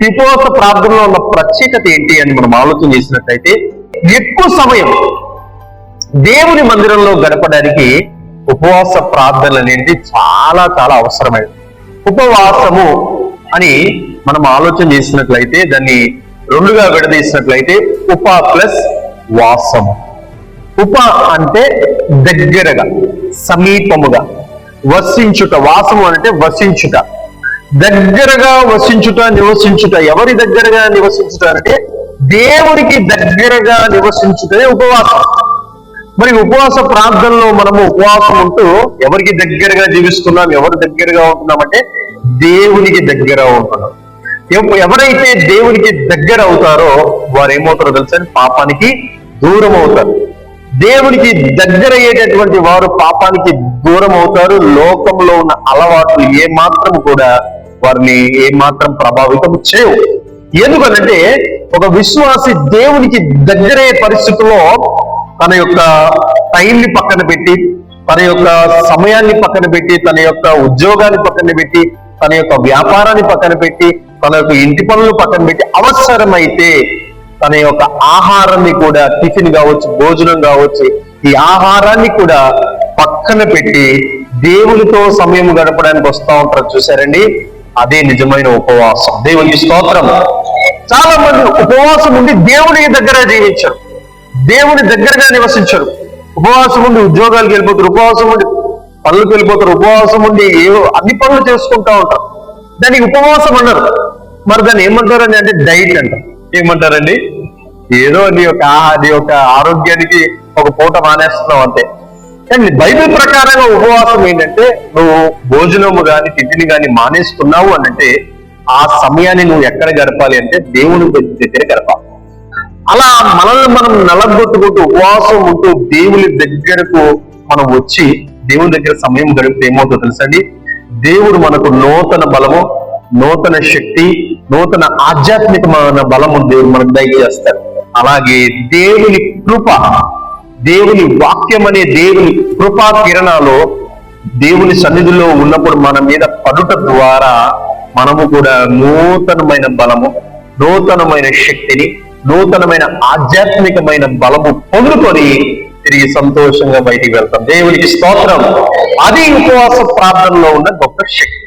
ఉపవాస ప్రార్థనలో ఉన్న ప్రత్యేకత ఏంటి అని మనం ఆలోచన చేసినట్లయితే, ఎక్కువ సమయం దేవుని మందిరంలో గడపడానికి ఉపవాస ప్రార్థనలు అనేది చాలా చాలా అవసరమైనది. ఉపవాసము అని మనం ఆలోచన చేసినట్లయితే దాన్ని రెండుగా విడదీసినట్లయితే ఉప ప్లస్ వాసము. ఉప అంటే దగ్గరగా, సమీపముగా, వసించుట. వాసము అంటే వసించుట, దగ్గరగా వసించుట, నివసించుట. ఎవరి దగ్గరగా నివసించుట అంటే దేవునికి దగ్గరగా నివసించుటే ఉపవాసం. మరి ఉపవాస ప్రార్థనలో మనము ఉపవాసం ఉంటూ ఎవరికి దగ్గరగా జీవిస్తున్నాం, ఎవరు దగ్గరగా ఉంటున్నాం అంటే దేవునికి దగ్గర ఉంటున్నాం. ఎవరైతే దేవునికి దగ్గర అవుతారో వారు ఏమవుతారో తెలుసా? పాపానికి దూరం అవుతారు. దేవునికి దగ్గర అయ్యేటటువంటి వారు పాపానికి దూరం అవుతారు. లోకంలో ఉన్న అలవాట్లు ఏమాత్రం కూడా వారిని ఏమాత్రం ప్రభావితం చేయవు. ఎందుకనంటే ఒక విశ్వాసి దేవునికి దగ్గరయ్యే పరిస్థితుల్లో తన యొక్క టైంని పక్కన పెట్టి, తన యొక్క సమయాన్ని పక్కన పెట్టి, తన యొక్క ఉద్యోగాన్ని పక్కన పెట్టి, తన యొక్క వ్యాపారాన్ని పక్కన పెట్టి, తన యొక్క ఇంటి పనులు పక్కన పెట్టి, అవసరమైతే తన యొక్క ఆహారాన్ని కూడా, టిఫిన్ కావచ్చు, భోజనం కావచ్చు, ఈ ఆహారాన్ని కూడా పక్కన పెట్టి దేవునితో సమయం గడపడానికి వస్తూ ఉంటారు. చూసారండి, అదే నిజమైన ఉపవాసం. దేవునికి స్తోత్రం. చాలా మంది ఉపవాసం ఉండి దేవునికి దగ్గర జీవించారు, దేవుని దగ్గరగా నివసించరు. ఉపవాసం ఉండి ఉద్యోగాలకు వెళ్ళిపోతారు, ఉపవాసం ఉండి పనులకు వెళ్ళిపోతారు, ఉపవాసం ఉండి ఏవో అన్ని పనులు చేసుకుంటా ఉంటారు. దానికి ఉపవాసం అన్నారు. మరి దాన్ని ఏమంటారని అంటే డైట్ అంటారు. ఏమంటారండి? ఏదో నీ యొక్క ఆరోగ్యానికి ఒక పూట మానేస్తున్నావు అంతే. కానీ బైబిల్ ప్రకారంగా ఉపవాసం ఏంటంటే నువ్వు భోజనము కానీ టిఫిన్ కానీ మానేస్తున్నావు అని అంటే ఆ సమయాన్ని నువ్వు ఎక్కడ గడపాలి అంటే దేవుని దగ్గర గడపాలి. అలా మనల్ని మనం నలగొట్టుకుంటూ ఉపవాసం ఉంటూ దేవుని దగ్గరకు మనం వచ్చి దేవుని దగ్గర సమయం గడిపితే ఏమవుతుందో తెలుసండి? దేవుడు మనకు నూతన బలము, నూతన శక్తి, నూతన ఆధ్యాత్మికమైన బలము దేవుడు మనకు దయచేస్తాడు. అలాగే దేవుని కృప, దేవుని వాక్యం అనే దేవుని కృపా కిరణాలు దేవుని సన్నిధిలో ఉన్నప్పుడు మన మీద పడుట ద్వారా మనము కూడా నూతనమైన బలము, నూతనమైన శక్తిని, నూతనమైన ఆధ్యాత్మికమైన బలము పొందుకొని తిరిగి సంతోషంగా బయటికి వెళ్తాం. దేవునికి స్తోత్రం. అది ఉపవాస ప్రార్థనలో ఉన్న గొప్ప శక్తి.